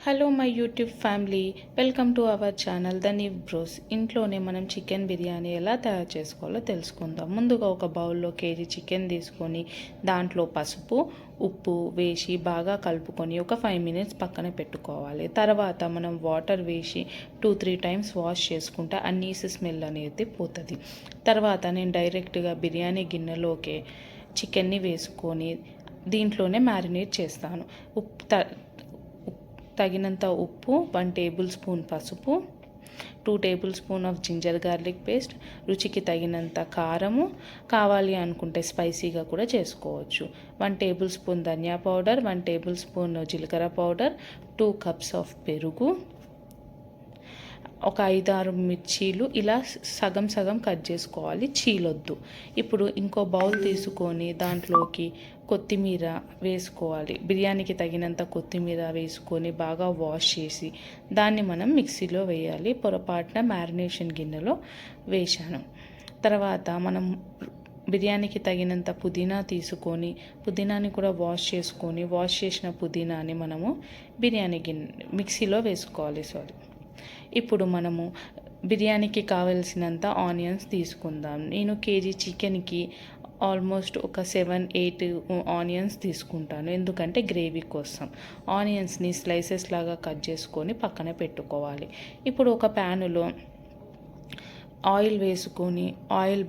Hello my YouTube family, welcome to our channel the Neev bros. ఇంట్లోనే మనం chicken biryani ఎలా తయారు చేసుకోవాలో తెలుసుకుందాం. ముందుగా ఒక బౌల్లో కేజీ చికెన్ తీసుకొని దాంట్లో పసుపు ఉప్పు వేసి బాగా కలుపుకొని ఒక 5 minutes పక్కన పెట్టుకోవాలి. తర్వాత మనం వాటర్ వేసి 2-3 times వాష్ చేసుకుంటే ఆ నీసు స్మెల్ అనేది పోతుంది. తర్వాత నేను డైరెక్ట్గా బిర్యానీ గిన్నెలోకి చికెన్ని వేసుకొని దీంట్లోనే మ్యారినేట్ చేస్తాను. తగినంత ఉప్పు, 1 tablespoon పసుపు, 2 tablespoon of ginger garlic paste, రుచికి తగినంత కారము, కావాలి అనుకుంటే స్పైసీగా కూడా చేసుకోవచ్చు. 1 tablespoon ధనియా పౌడర్, 1 tablespoon జీలకర్ర పౌడర్, 2 cups ఆఫ్ పెరుగు, ఒక 5-6 మిర్చీలు ఇలా సగం సగం కట్ చేసుకోవాలి, చీలొద్దు. ఇప్పుడు ఇంకో బౌల్ తీసుకొని దాంట్లోకి కొత్తిమీర వేసుకోవాలి. బిర్యానీకి తగినంత కొత్తిమీర వేసుకొని బాగా వాష్ చేసి దాన్ని మనం మిక్సీలో వేయాలి. పొరపాటున మ్యారినేషన్ గిన్నెలో వేశాను. తర్వాత మనం బిర్యానీకి తగినంత పుదీనా తీసుకొని పుదీనాని కూడా వాష్ చేసిన పుదీనాని మనము బిర్యానీ మిక్సీలో వేసుకోవాలి. ఇప్పుడు మనము బిర్యానీకి కావలసినంత ఆనియన్స్ తీసుకుందాం. నేను కేజీ చికెన్కి ఆల్మోస్ట్ ఒక 7-8 ఆనియన్స్ తీసుకుంటాను, ఎందుకంటే గ్రేవీ కోసం. ఆనియన్స్ని స్లైసెస్ లాగా కట్ చేసుకొని పక్కన పెట్టుకోవాలి. ఇప్పుడు ఒక ప్యానులో ఆయిల్ వేసుకొని ఆయిల్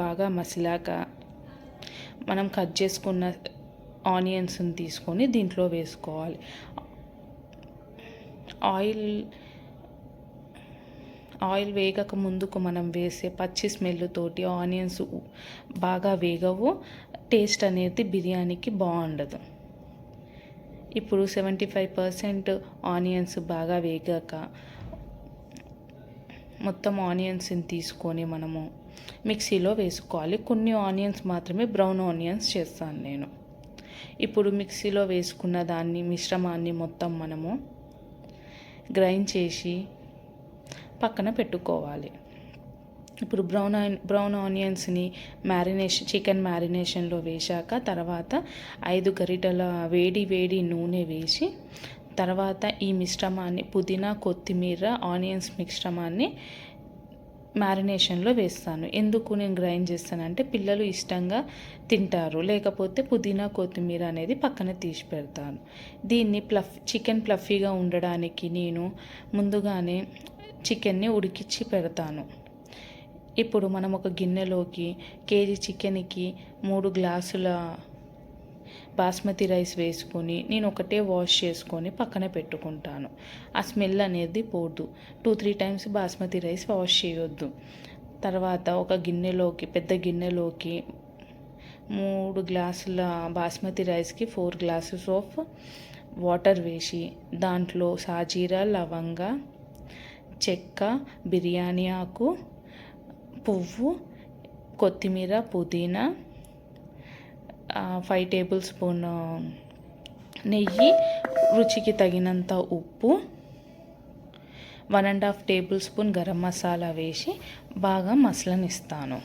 బాగా మసిలాక మనం కట్ చేసుకున్న ఆనియన్స్ని తీసుకొని దీంట్లో వేసుకోవాలి. ఆయిల్ వేగక ముందుకు మనం వేసే పచ్చి స్మెల్ తోటి ఆనియన్స్ బాగా వేగవు, టేస్ట్ అనేది బిర్యానీకి బాగుండదు. ఇప్పుడు 75% ఆనియన్స్ బాగా వేగాక మొత్తం ఆనియన్స్ని తీసుకొని మనము మిక్సీలో వేసుకోవాలి. కొన్ని ఆనియన్స్ మాత్రమే బ్రౌన్ ఆనియన్స్ చేస్తాను నేను. ఇప్పుడు మిక్సీలో వేసుకున్న మిశ్రమాన్ని మొత్తం మనము గ్రైండ్ చేసి పక్కన పెట్టుకోవాలి. ఇప్పుడు బ్రౌన్ ఆనియన్స్ని చికెన్ మ్యారినేషన్లో వేశాక తర్వాత 5 గరిటెల వేడి నూనె వేసి తర్వాత ఈ మిశ్రమాన్ని పుదీనా, కొత్తిమీర, ఆనియన్స్ మిశ్రమాన్ని మ్యారినేషన్లో వేస్తాను. ఎందుకు నేను గ్రైండ్ చేస్తానంటే పిల్లలు ఇష్టంగా తింటారు, లేకపోతే పుదీనా కొత్తిమీర అనేది పక్కన తీసి పెడతాను. దీన్ని చికెన్ ఫ్లఫీగా ఉండడానికి నేను ముందుగానే చికెన్ని ఉడికించి పెడతాను. ఇప్పుడు మనం ఒక గిన్నెలోకి కేజీ చికెన్కి 3 గ్లాసుల బాస్మతి రైస్ వేసుకొని నేను ఒకటే వాష్ చేసుకొని పక్కన పెట్టుకుంటాను. ఆ స్మెల్ అనేది పోదు. 2-3 times బాస్మతి రైస్ వాష్ చేయొద్దు. తర్వాత ఒక పెద్ద గిన్నెలోకి 3 గ్లాసుల బాస్మతి రైస్కి 4 glasses ఆఫ్ వాటర్ వేసి దాంట్లో సాజీరా, లవంగా, చెక్క, బిర్యానీ ఆకు, పువ్వు, కొత్తిమీర, పుదీనా, 5 tablespoon నెయ్యి, రుచికి తగినంత ఉప్పు, 1.5 tablespoon గరం మసాలా వేసి బాగా మసలనిస్తాను.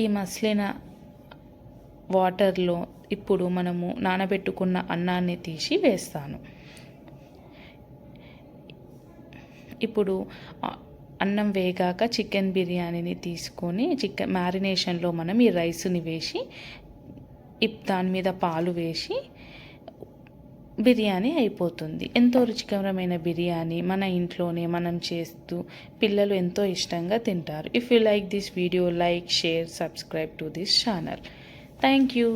ఈ మసలిన వాటర్లో ఇప్పుడు మనము నానబెట్టుకున్న అన్నాన్ని తీసి వేస్తాను. ఇప్పుడు అన్నం వేగాక చికెన్ బిర్యానీని తీసుకొని మ్యారినేషన్లో మనం ఈ రైస్ని వేసి దాని మీద పాలు వేసి బిర్యానీ అయిపోతుంది. ఎంతో రుచికరమైన బిర్యానీ మన ఇంట్లోనే మనం చేస్తూ పిల్లలు ఎంతో ఇష్టంగా తింటారు. If you like this video, like, share, subscribe to this channel. Thank you.